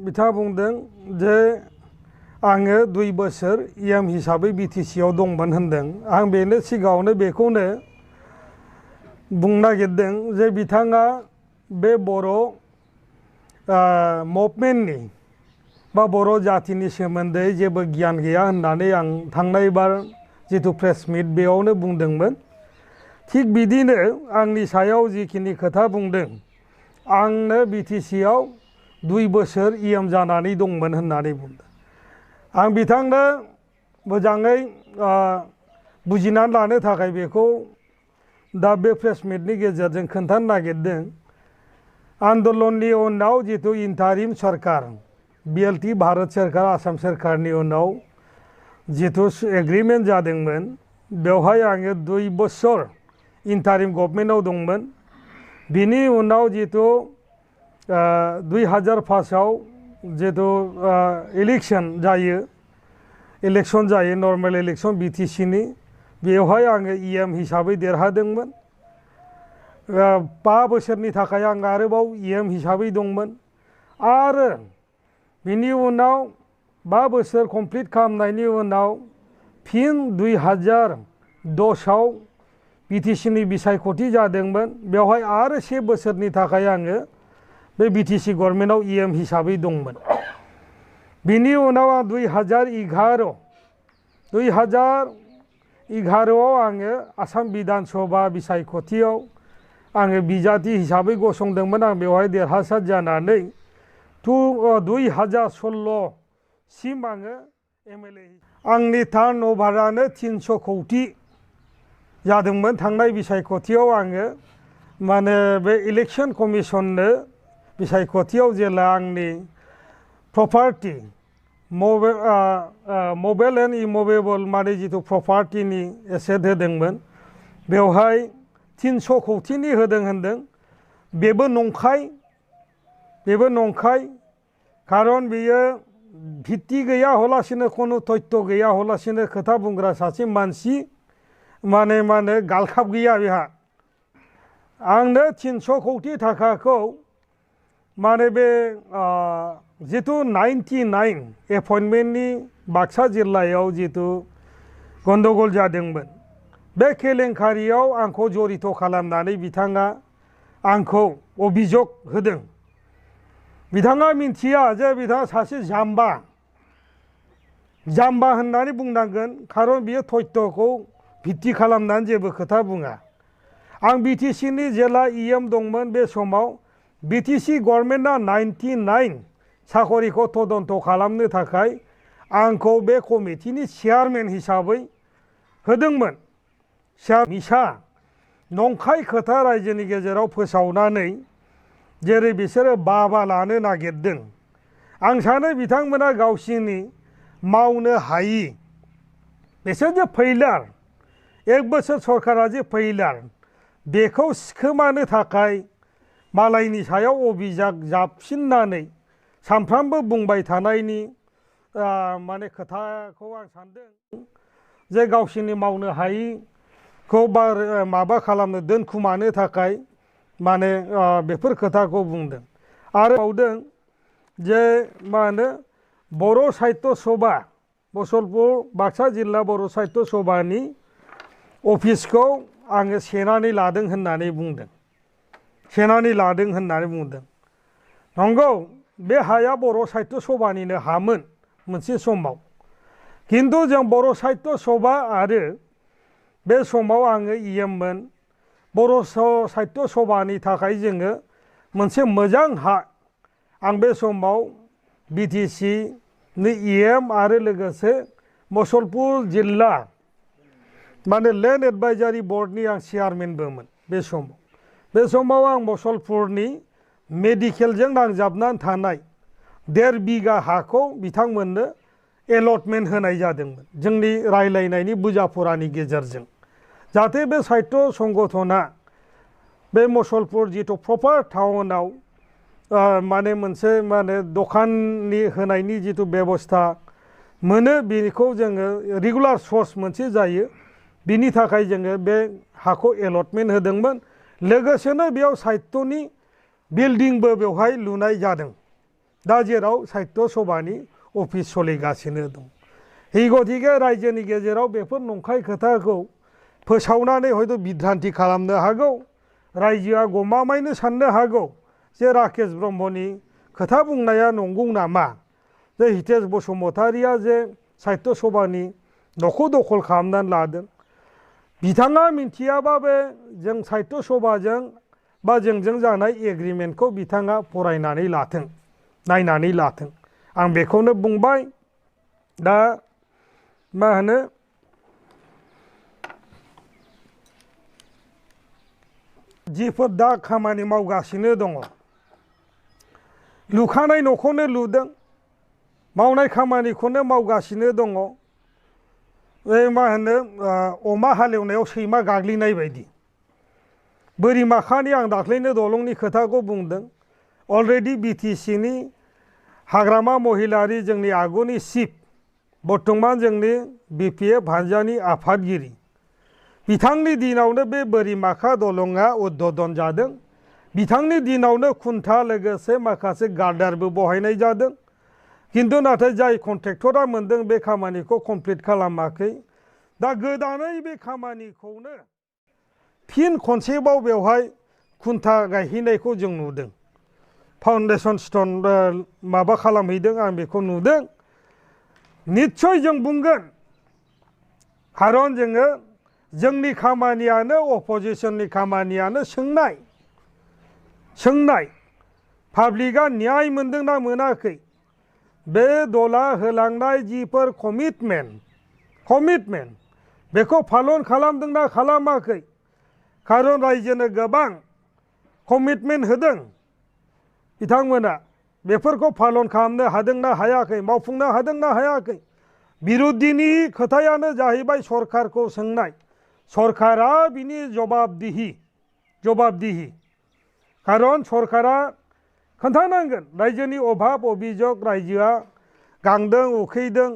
बिथाङा बुंदों जे आङो 2 बोसोर EM हिसाबै BTC आव दंमोन होनदों। आं बेनो सिगाङावनो बेखौनो बुंनो नागिरदों जे बिथाङा बे बर' मुभमेन्टनि बा बर' जातिनि सोमोन्दै जेबो गियान गैया होननानै आं थांनाय बार जिथु प्रेस मिट बेयावनो बुंदोंमोन। थिग बिदिनो आंनि सायाव जिखिनि खोथा बुंदों, आंनो BTC आव 2 बोसोर EM जानानै दंमोन होननानै बुंदों। आं बिथांनो मोजाङै बुजिनानै लानो थाखाय बेखौ दा बे प्रेस मिटनि गेजेरजों खोन्थानो नागिरदों। आन्दलननि उनाव जिथु इन्टारिम सरकार BLT भारत सरकार आसाम सरकारनि उनाव जिथु एग्रिमेन्ट जादोंमोन, बेवहाय आङो 2 बोसोर इन्टारिम गभर्नमेन्टआव दंमोन। बिनि उनाव जिथु 2005 आव जिथु इलेक्सन जायो नर्मेल इलेक्सन BTC नि, बेवहाय आङो EM हिसाबै देरहादोंमोन। 5 बोसोरनि थाखाय आं आरोबाव EM हिसाबै दंमोन। आरो बिनि उनाव 5 बोसोर कमप्लिट खालामनायनि उनाव फिन 2010 आव BTC नि बिसायख'थि जादोंमोन। बेवहाय आरो 1 बोसोरनि थाखाय आङो बे BTC गभर्नमेन्टआव EM हिसाबै दंमोन। बिनि उनाव आं 2011 आव आङो आसाम बिधान सभा बिसायख'थियाव आङो बिजाथि हिसाबै गसंदोंमोन। आं बेवहाय देरहासार जानानै 2016 सिम आङो MLA। आंनि टार्न अभारानो 300 कौटि जादोंमोन। थांनाय बिसायख'थियाव आङो माने बे इलेक्सन कमिसननो बिसायख'थियाव जेला आंनि प्रपार्टि मबेल एन्ड इमभेबल माने जिथु प्रपार्टिनि एसेट होदोंमोन, बेवहाय 300 कौटिनि होदों होनदों। बेबो नंखाय खारन बेयो भित्ति गैया हलासिनो खुनु तथ्य गैया हलासिनो खोथा बुंग्रा सासे मानसि माने गालखाब गैया बेहा। आंनो 300 कौटि थाखाखौ माने बे जिथु 99 एपइन्टमेन्टनि बाक्सा जिल्लायाव जिथु गन्दगल जादोंमोन, बे केलेंकारियाव आंखौ जरित खालामनानै बिथाङा आंखौ अभियोग होदों। बिथाङा मिन्थिया जे बिथाङा सासे जाम्बा होननानै बुंनांगोन, खारन बियो तथ्यखौ भित्ति खालामनानै जेबो खोथा बुङा। आं BTC नि जेला EM दंमोन बे समाव BTC गभर्नमेन्टआ 99 साखरिखौ तदन्त खालामनो थाखाय आंखौ बे कमिटिनि चेयारमेन हिसाबै होदोंमोन। मिसा नंखाय खोथा रायजोनि गेजेराव फोसावनानै जेरै बिसोरो बाबा लानो नागिरदों। आं सानो बिथांमोना गावसिनि मावनो हायि, बिसोर जे फैलार, 1 बोसोर सरकारा जे फैलार, बेखौ सिखोमानो थाखाय मालायनि सायाव अभियोग जाबसिननानै सानफ्रामबो बुंबाय थानायनि माने खोथाखौ आं सानदों जे गावसिनि मावनो हायिखौ माबा खालामनो दोनखुमानो थाखाय माने बेफोर खोथाखौ बुंदों। आरो बावदों जे बर' साहित्य सभा मुसलपुर बाक्सा जिल्ला बर' साहित्य सभानि अफिसखौ आङो सेनानै लादों होननानै बुंदों। नंगौ, बे हाया बर' साहित्य सभानिनो हामोन मोनसे समाव। खिन्थु जों बर' साहित्य सभा आरो बे समाव आङो EM मोन। बर' साहित्य सभानि थाखाय जोङो मोनसे मोजां हा, आं बे समाव BTC नि EM आरो लोगोसे मुसलपुर जिल्ला माने लेन्ड एडभाइजारि बर्डनि आं चेयारमेनबोमोन बे समाव आं मुसलपुरनि मेडिकेलजों नांजाबनानै थानाय 1.5 बिगा हाखौ बिथांमोननो एलटमेन्ट होनाय जादोंमोन जोंनि रायलायनायनि बुजाफुरानि गेजेरजों, जाहाथे बे साहित्य संगठना बे मुसलपुर जिथु प्रपार टाउनाव माने मोनसे दखाननि होनायनि जिथु बेबस्था मोनो, बेखौ जोङो रेगुलार सर्स मोनसे जायो। बिनि थाखाय जोङो बे हाखौ एलटमेन्ट होदोंमोन। लोगोसेनो बेयाव साहित्यनि बिल्डिंबो बेवहाय लुनाय जादों। दा जेराव साहित्य सभानि अफिस सोलिगासिनो दं এই गतिके रायजोनि गेजेराव बेफोर नंखाय खोथाखौ फोसावनानै हयथ' बिभ्रान्ति खालामनो हागौ रायजोआ गमामायैनो साननो हागौ जे राकेश ब्रह्मनि खोथा बुंनाया नंगौ नामा जे हितेश बसुमतारिया जे साहित्य सभानि न'खौ दखल खालामनानै लादों बिथाङा मिन्थियाबा बे जों साहित्य सभाजों बा जोंजों जानाय एग्रिमेन्टखौ बिथाङा फरायनानै लाथों नायनानै लाथों आं बेखौनो बुंबाय दा मा होनो जिफोर दा खामानि मावगासिनो दङ लुखानाय न'खौनो लुदों मावनाय खामानिखौनो मावगासिनो दङ बे मा होनो अमा हालेवनायाव सैमा गाग्लिनाय बायदि बोरिमाखानि आं दाख्लैनो दलंनि खोथाखौ बुंदों अलरेडि बिटिसिनि हाग्रामा महिलारि जोंनि आगुनि चिफ बर्तमान जोंनि बिपिएफ हानजानि आफादगिरि बिथांनि दिनावनो बे बोरिमाखा दलंआ उद्बोधन जादों बिथांनि दिनावनो खुन्था लोगोसे माखासे गार्डारबो बहायनाय जादों किन्तु नाथाय जाय कन्ट्रेक्टरा मोनदों बे खामानिखौ कमप्लिट खालामाखै दा गोदानै बे खामानिखौनो फिन खनसेबाव बेवहाय खुन्था गायहैनायखौ जों नुदों फाउन्डेसन स्टोन माबा खालामहैदों आं बेखौ नुदों निश्चय जों बुंगोन खारन जोङो जोंनि खामानियानो अपोजिशननि खामानियानो सोंनाय पाब्लिकआ न्याय मोनदोंना मोनाखै बे दला होलांनाय जिफोर कमिटमेन्ट बेखौ पालन खालामदोंना खालामाखै खारन रायजोनो गोबां कमिटमेन्ट होदों बिथांमोना बेफोरखौ पालन खालामनो हादोंना हायाखै मावफुंनो हादोंना हायाखै बिरोधिनि खोथायानो जाहैबाय सरकारखौ सोंनाय सरकारा बिनि जवाबदिहि खारन सरकारा खोन्थानांगोन रायजोनि अभाब अभियोग रायजोआ गांदों उखैदों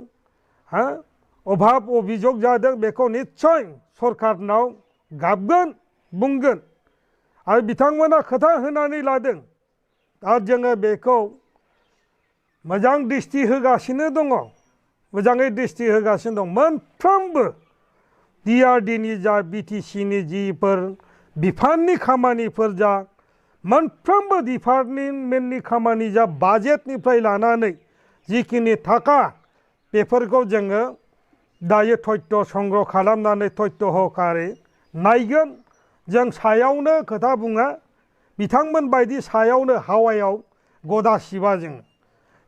अभाब अभियोग जादों बेखौ निश्चय सरकारनाव गाबगोन बुंगोन आरो बिथांमोना खोथा होनानै लादों आरो जोङो बेखौ मोजां दृष्टि होगासिनो दङ मोजाङै दृष्टि होगासिनो दं मोनफ्रोमबो डिआरडिनि जा बिटिसिनि जिफोर बिफाननि खामानिफोर जा मोनफ्रोमबो डिपार्टमेन्टनि खामानि जा बाजेटनिफ्राय लानानै जिखिनि थाखा बेफोरखौ जोङो दायो तथ्य संग्रह खालामनानै तथ्य हकारे नायगोन जों सायावनो खोथा बुङा बिथांमोन बायदि सायावनो हावायाव गदा सिबा जोङो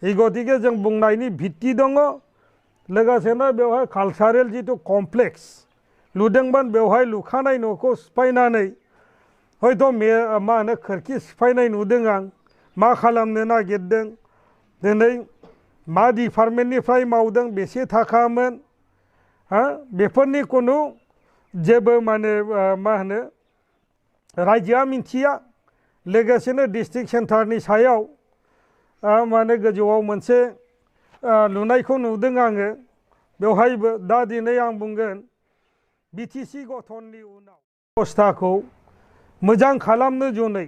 এই गतिके जों बुंनायनि भित्ति दङ लोगोसेनो बेवहाय कालचारेल जिथु कमप्लेक्स लुदोंमोन बेवहाय लुखानाय न'खौ सिफायनानै हयथ' मा होनो खोरखि सिफायनाय नुदों आं मा खालामनो नागिरदों दिनै मा डिपार्टमेन्टनिफ्राय मावदों बेसे थाखामोन बेफोरनि खुनु जेबो माने मा होनो रायजोआ मिन्थिया लोगोसेनो डिस्ट्रिक्ट सेन्टारनि सायाव माने गोजौआव मोनसे लुनायखौ नुदों आङो बेवहायबो दा दिनै आं बुंगोन बिटिसि गठननि उनाव अबस्थाखौ मोजां खालामनो जुनै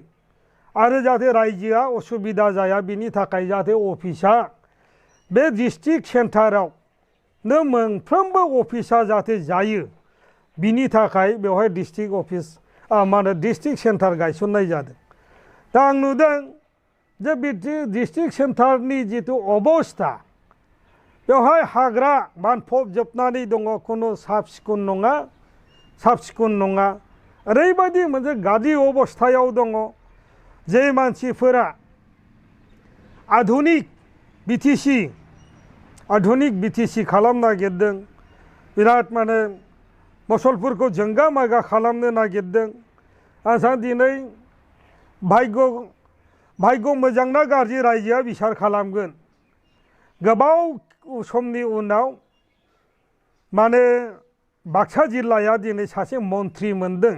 आरो जाहाथे रायजोआ असुबिदा जाया बिनि थाखाय जाहाथे अफिसा बे डिस्ट्रिक्ट सेन्टारावनो मोनफ्रोमबो अफिसा जाहाथे जायो बिनि थाखाय बेवहाय डिस्ट्रिक्ट अफिस मा होनो डिस्ट्रिक्ट सेन्टार गायसननाय जादों दा आं नुदों जे डिस्ट्रिक्ट सेन्टारनि जिथु अबस्था बेवहाय हाग्रा बानफबजोबनानै दङ खुनु साफ सिखुन नङा ओरैबायदि मोनसे गाज्रि अबस्थायाव दङ जे मानसिफोरा आधुनिक बिटिसि खालामनो नागिरदों बिराद माने मसलफोरखौ जोंगा मागा खालामनो नागिरदों आं सानो दिनै भाग्य मोजां ना गाज्रि रायजोआ बिसार खालामगोन गोबाव समनि उनाव माने बाक्सा जिल्लाया दिनै सासे मन्थ्रि मोनदों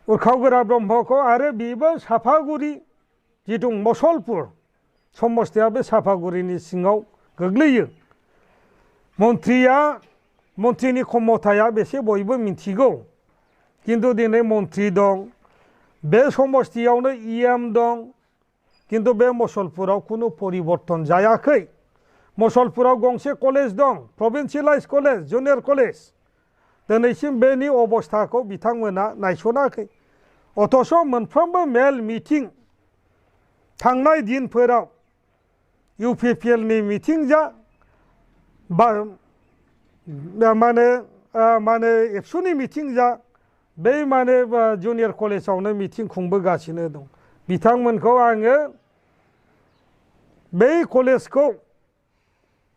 उरखावगोरा ब्रह्मखौ आरो बेबो साफागुरि जिथु मसलपुर समस्तिया बे साफागुरिनि सिङाव गोग्लैयो मन्थ्रिनि क्षमताया बेसे बयबो मिन्थिगौ किन्तु दिनै मन्थ्रि दं बे समस्तियावनो इएम दं किन्तु बे मसलपुराव कुनु परिबर्तन जायाखै मसलपुराव गंसे कलेज दं प्रभिन्सियेलाइज कलेज जुनियर कलेज दिनैसिम बेनि अबस्थाखौ बिथांमोना नायसनाखै अथच मोनफ्रोमबो मेल मिटिं थांनाय दिनफोराव इउपिपिएलनि मिटिं जा बा माने एबसुनि मिटिं जा बे माने जुनियर कलेजावनो मिटिं खुंबोगासिनो दं बिथांमोनखौ आङो बै कलेजखौ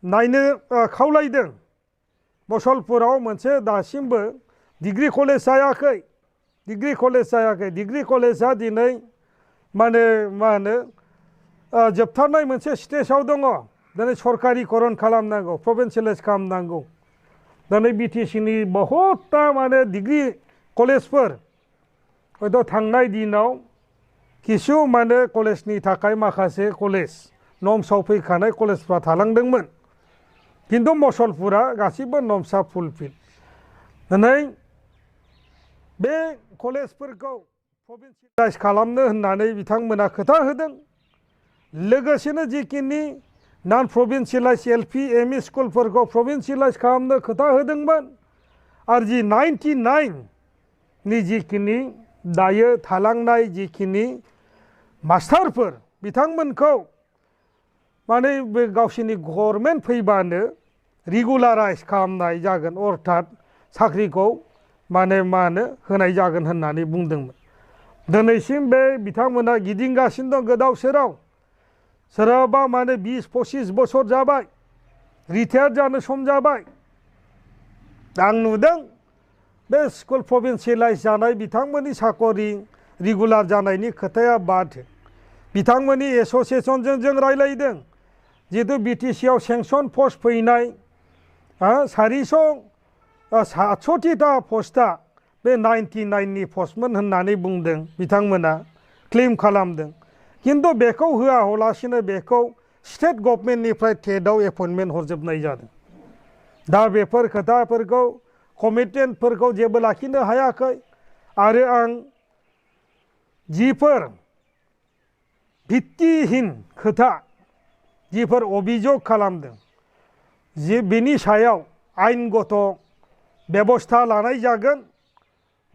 नायनो खावलायदों मसलपुराव मोनसे दासिमबो डिग्री कलेज जायाखै डिग्री कलेजा दिनै माने मा होनो जोबथारनाय मोनसे स्टेजाव दङ दिनै सरकारिकरन खालामनांगौ प्रभिन्सियेलाइज खालामनांगौ दिनै बिटिसिनि बहुतता माने डिग्री कलेजफोर हयथ' थांनाय दिनाव किसु माने कलेजनि थाखाय माखासे कलेज नर्म्सआव फैखानाय कलेजफ्रा थालांदोंमोन किन्तु मसलपुरा गासिबो नर्म्सआ फुलफिल दिनै बे कलेजफोरखौ प्रभिन्सियेलाइज खालामनो होननानै बिथांमोना खोथा होदों लोगोसेनो जिखिनि नन प्रभिन्सियेलाइज एलपि एमइ स्कुलफोरखौ प्रभिन्सियेलाइज खालामनो खोथा होदोंमोन आरो जि 99 नि जिखिनि दायो थालांनाय जिखिनि मास्टारफोर बिथांमोनखौ माने बे गावसिनि गभर्नमेन्ट फैबानो रेगुलाराइज खालामनाय जागोन अर्थात साख्रिखौ माने मा होनो होनाय जागोन होननानै बुंदोंमोन दिनैसिम बे बिथांमोना गिदिंगासिनो दं गोदाव सोराव सोरहाबा माने 20-25 बोसोर जाबाय रिटायार जानो सम जाबाय आं नुदों बे स्कुल प्रभिन्सियेलाइज जानाय बिथांमोननि साकरि रेगुलार जानायनि खोथाया बाद बिथांमोननि एस'सिएसनजों जों रायलायदों जिहेतु बिटिसिआव सेंसन पस्ट फैनाय 760टा पस्टआ बे 99 नि पस्टमोन होननानै बुंदों बिथांमोना क्लेम खालामदों किन्तु बेखौ होआलासिनो बेखौ स्टेट गभर्नमेन्टनिफ्राय टेटआव एपइन्टमेन्ट हरजोबनाय जादों दा बेफोर खोथाफोरखौ कमिटमेन्टफोरखौ जेबो लाखिनो हायाखै आरो आं जिफोर भित्तिहीन खोथा जिफोर अभियोग खालामदों जे बेनि सायाव आयेनगत बेबस्था लानाय जागोन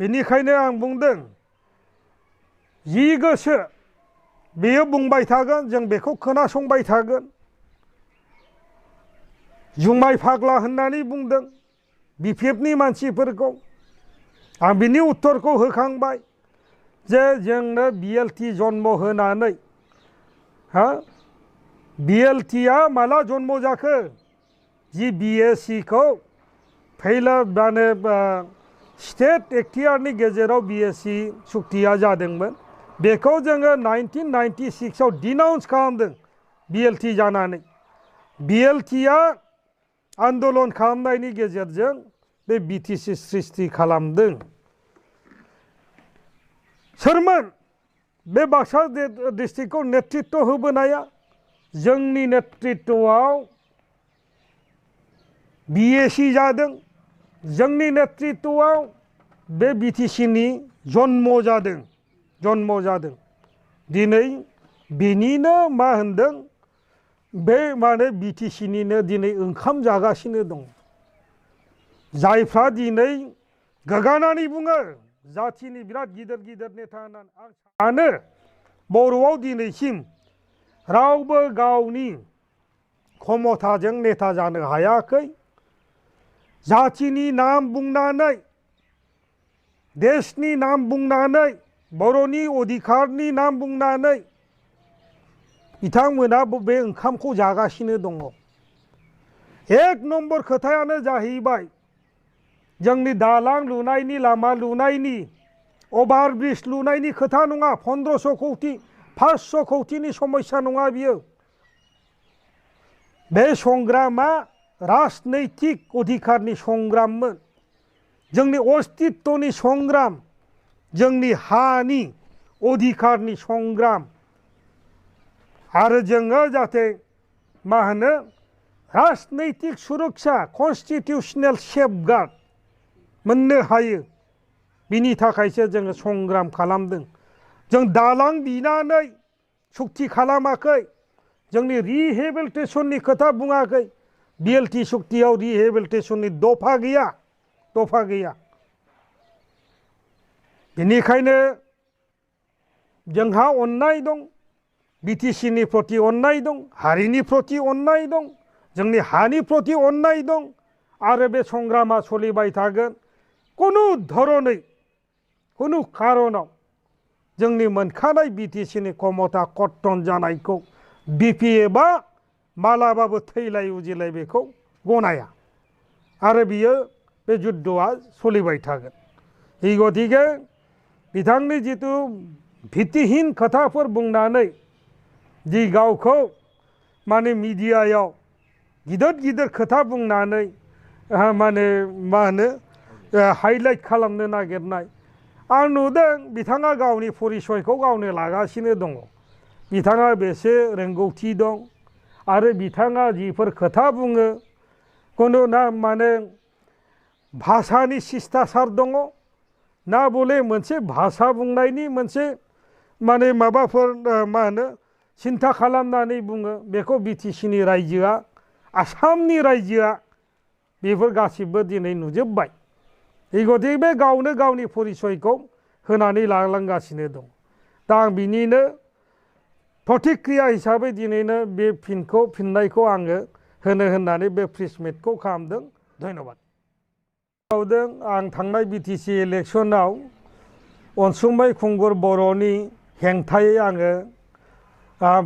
बेनिखायनो आं बुंदों जि गोसो बेयो बुंबाय थागोन जों बेखौ खोनासंबाय थागोन जुमाय फाग्ला होननानै बुंदों बिपिएफनि मानसिफोरखौ आं बिनि उत्तरखौ होखांबाय जे जोंनो बिएलटि जन्म होनानै बिएलटिआ माला जन्म जाखो जि बिएससिखौ फैला माने स्टेट एक्टियारनि गेजेराव बिएससि सुक्तिया जादोंमोन बेखौ जोङो 1996 आव डिनाउन्स खालामदों बिएलटि जानानै बिएलटिआ आन्दलन खालामनायनि गेजेरजों बे बिटिसि सृष्टि खालामदों सोरमोन बे बाक्सा डिस्ट्रिक्टखौ नेतृत्व होबोनाया जोंनि नेतृत्वआव बिएससि जादों जोंनि नेतृत्वआव बे बिटिसिनि जन्म जादों दिनै बिनिनो मा होनदों बे माने बिटिसिनिनो दिनै ओंखाम जागासिनो दं जायफ्रा दिनै गोगानानै बुङो जाथिनि बिराद गिदिर नेता होननानै आं सानो बर'आव दिनैसिम रावबो गावनि क्षमताजों नेता जानो हायाखै जाथिनि नाम बुंनानै देशनि नाम बुंनानै बर'नि अधिकारनि नाम बुंनानै बिथांमोना बे ओंखामखौ जागासिनो दङ एक नम्बर खोथायानो जाहैबाय जोंनि दालां लुनायनि लामा लुनायनि अभारब्रिज लुनायनि खोथा नङा 1500 कौटि 500 कौटिनि समस्या नङा बियो बे संग्रामा राजनैतिक अधिकारनि संग्राममोन जोंनि अस्तित्वनि संग्राम जोंनि हानि अधिकारनि संग्राम आरो जोङो जाहाथे मा होनो राजनैतिक सुरक्षा कन्स्टिटिउसनेल सेफगार्ड मोननो हायो बिनि थाखायसो जोङो संग्राम खालामदों जों दालां बिनानै सुक्ति खालामाखै जोंनि रिहेबिलिटेसननि खोथा बुङाखै BLT सुक्तियाव रिहेबिलिटेसननि दफा गैया बेनिखायनो जोंहा अननाय दं BTCनि प्रति अननाय दं हारिनि प्रति अननाय दं जोंनि हानि प्रति अननाय दं आरो बे संग्रामा सोलिबाय थागोन कुनु धरनै कुनु खारनाव जोंनि मोनखानाय BTCनि क्षमता कर्तन जानायखौ BPFआ मालाबाबो थैलाय उजिलाय बेखौ गनाया आरो बियो बे जुद्धआ सोलिबाय थागोन এই गतिके बिथांनि जितु भित्तिहीन खोथाफोर बुंनानै जि गावखौ माने मिडियायाव गिदिर खोथा बुंनानै माने मा होनो हाइलाइट खालामनो नागिरनाय आं नुदों बिथाङा गावनि परिचयखौ गावनो लागासिनो दङ बिथाङा बेसे रोंगौथि दं आरो बिथाङा जिफोर खोथा बुङो कुनु ना माने भाषानि शिष्टाचार दङ ना बले मोनसे भाषा बुंनायनि मोनसे माने माबाफोर मा होनो सिन्था खालामनानै बुङो बेखौ BTCनि रायजोआ आसामनि रायजोआ बेफोर गासिबो दिनै नुजोबबाय এই गतिके बे गावनो गावनि परिचयखौ होनानै लालांगासिनो दं दा आं बिनिनो प्रतिक्रिया हिसाबै दिनैनो बे फिननायखौ आङो होनो होननानै बे प्रेस मिटखौ खालामदों धन्यबाद आं थांनाय BTC इलेक्सनाव अनसुमै खुंगुर बर'नि हेंथायै आङो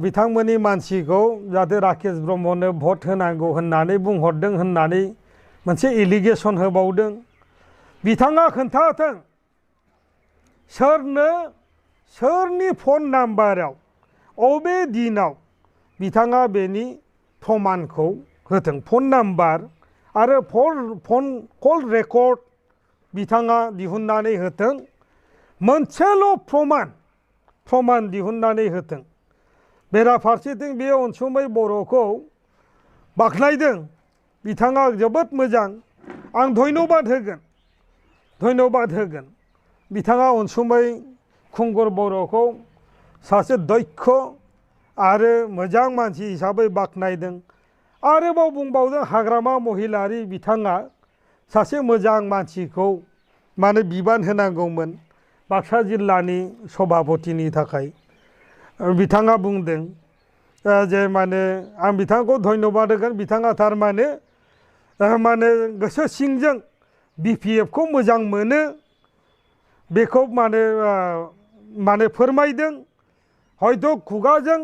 बिथांमोननि मानसिखौ जाहाथे राकेश ब्रह्मनो भट होनांगौ होननानै बुंहरदों होननानै मोनसे एलिगेसन होबावदों बिथाङा खोन्थाथों सोरनि फन नाम्बाराव अबे दिनाव बिथाङा बेनि प्रमाणखौ होथों फन नाम्बार आरो फन कल रेकर्ड बिथाङा दिहुननानै होथों मोनसेल' प्रमाण दिहुननानै होथों बेराफारसेथिं बे अनसुमै बर'खौ बाख्नायदों बिथाङा जोबोद मोजां आं धन्यबाद होगोन बिथाङा अनसुमै खुंगुर बर'खौ सासे दक्ष आरो मोजां मानसि हिसाबै बाख्नायदों आरोबाव बुंबावदों हाग्रामा महिलारि बिथाङा सासे मोजां मानसिखौ माने बिबान होनांगौमोन बाक्सा जिल्लानि सभापतिनि थाखाय बिथाङा बुंदों जे माने आं बिथांखौ धन्यबाद होगोन बिथाङा थारमाने गोसो सिंजों BPFखौ मोजां मोनो बेखौ माने फोरमायदों हयथ' खुगाजों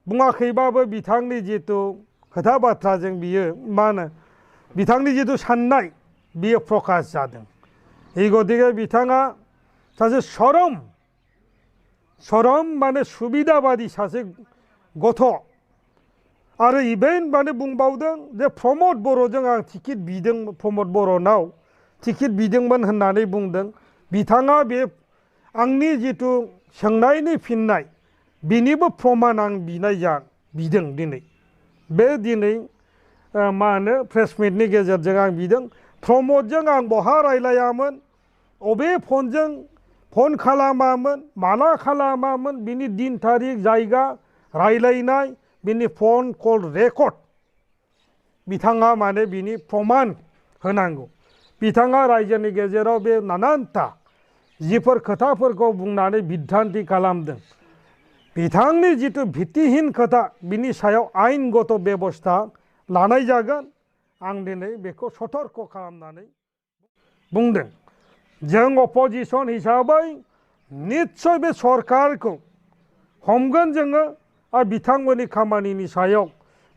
बुङाखैबाबो बिथांनि जितु खोथा बाथ्राजों बियो मा होनो बिथांनि जितु साननाय बियो प्रकाश जादों এই गतिके बिथाङा सासे सरम माने सुबिदाबादि सासे गथ' आरो इभेन माने बुंबावदों जे प्रमद बर'जों आं टिकेट बिदों प्रमद बर'नाव टिकेट बिदोंमोन होननानै बुंदों बिथाङा बे आंनि जितु सोंनायनि फिननाय बिनिबो प्रमाण आं बिदों दिनै बे दिनै मा होनो प्रेस मिटनि गेजेरजों आं बिदों प्रमदजों आं बहा रायलायामोन अबे फनजों फन खालामामोन माला खालामामोन बिनि दिन थारिख जायगा रायलायनाय बिनि फन कल रेकर्ड बिथाङा माने बिनि प्रमाण होनांगौ बिथाङा रायजोनि गेजेराव बे नानानथा जिफोर खोथाफोरखौ बुंनानै बिद्धान्ति खालामदों बिथांनि जितु भित्तिहीन खोथा बिनि सायाव आयेनगत बेबस्था लानाय जागोन आं दिनै बेखौ सतर्क खालामनानै बुंदों जों अपोजिशन हिसाबै निस्सय बे सरकारखौ हमगोन जोङो आरो बिथांमोननि खामानिनि सायाव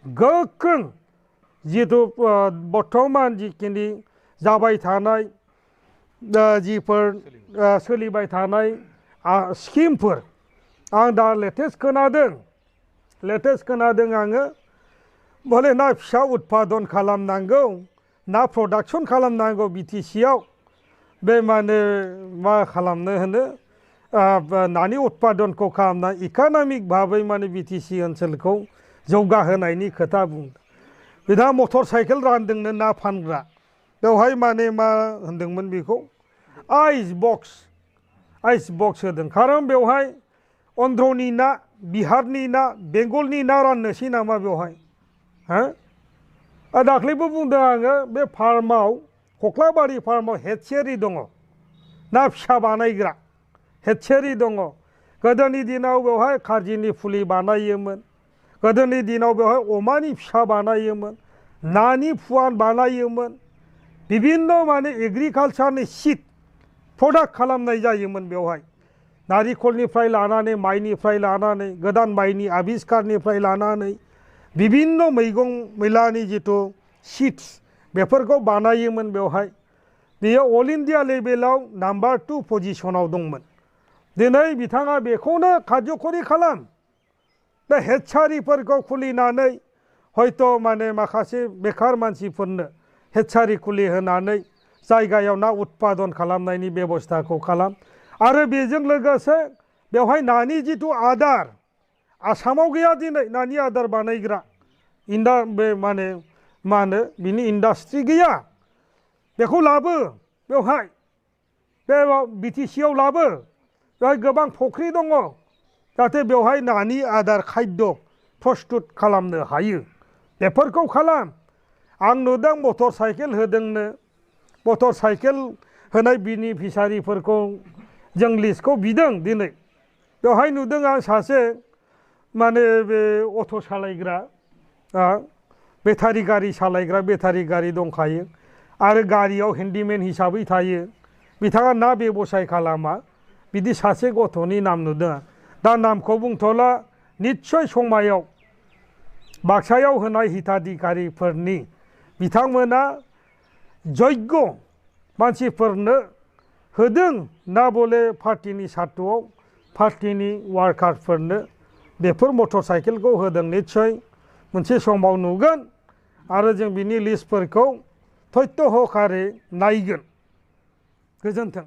गोख्रों जितु बर्थमान जिखिनि जाबाय थानाय जिफोर सोलिबाय थानाय स्किमफोर आं दा लेटेस्ट खोनादों आङो बले ना फिसा उत्पादन खालामनांगौ ना प्रडाक्शन खालामनांगौ BTCआव बे माने मा खालामनो होनो नानि उत्पादनखौ खालामना इक'नमिक भाबै माने BTC ओनसोलखौ जौगाहोनायनि खोथा बुंदों बिथाङा मटर साइकेल रानदोंनो ना फानग्रा बेवहाय माने मा होनदोंमोन बेखौ आइस बक्स होदों खारन बेवहाय अन्ध्रनि ना बिहारनि ना बेंगलनि ना राननोसै नामा बेवहाय हो दाख्लैबो बुंदों आङो बे फार्माव कख्लाबारि फार्माव हेडसेरि दङ ना फिसा बानायग्रा हेडसेरि दङ गोदोनि दिनाव बेवहाय खारजिनि फुलि बानायोमोन गोदोनि दिनाव बेवहाय अमानि फिसा बानायोमोन नानि फुवान बानायोमोन बिभिन्न माने एग्रिकालचारनि सीड प्रडाक्ट खालामनाय जायोमोन बेवहाय नारिखलनिफ्राय लानानै माइनिफ्राय लानानै गोदान माइनि आबिष्कारनिफ्राय लानानै बिभिन्न मैगं मैलानि जिथु सीड्स बेफोरखौ बानायोमोन बेवहाय बेयो अल इन्डिया लेभेलाव नाम्बार 2 पजिशनाव दंमोन दिनै बिथाङा बेखौनो कार्यकरि खालाम दा हेडसारिफोरखौ खुलिनानै हयथ' माने माखासे बेखार मानसिफोरनो हेडसारि खुलि होनानै जायगायाव ना उत्पादन खालामनायनि बेबस्थाखौ खालाम आरो बेजों लोगोसे बेवहाय नानि जिथु आदार आसामाव गैया दिनै नानि आदार बानायग्रा बे माने मा होनो बिनि इन्डास्ट्रि गैया बेखौ लाबो बेवहाय बे बिटिसि आव लाबो बेवहाय गोबां फुख्रि दङ जाहाथे बेवहाय नानि आदार खाद्य प्रस्तुत खालामनो हायो बेफोरखौ खालाम आं नुदों मटर साइकेल होदोंनो मटर साइकेल होनाय बेनिफिसारिफोरखौ जों लिस्टखौ बिदों दिनै बेवहाय नुदों आं सासे माने बे अट' सालायग्रा बेटारि गारि सालायग्रा बेटारि गारि दंखायो आरो गारियाव हेन्डिमेन हिसाबै थायो बिथाङा ना बेबसाय खालामा बिदि सासे गथ'नि नाम नुदों दा नामखौ बुंथ'ला निस्सय समायाव बाक्सायाव होनाय हिताधिकारिफोरनि बिथांमोना जग्य मानसिफोरनो होदों ना बले पार्टिनि सार्टआव पार्टिनि वार्कारफोरनो बेफोर मटर साइकेलखौ होदों निस्सय मोनसे समाव नुगोन आरो जों बिनि लिस्टफोरखौ तथ्य' हकारे नायगोन गोजोन्थों।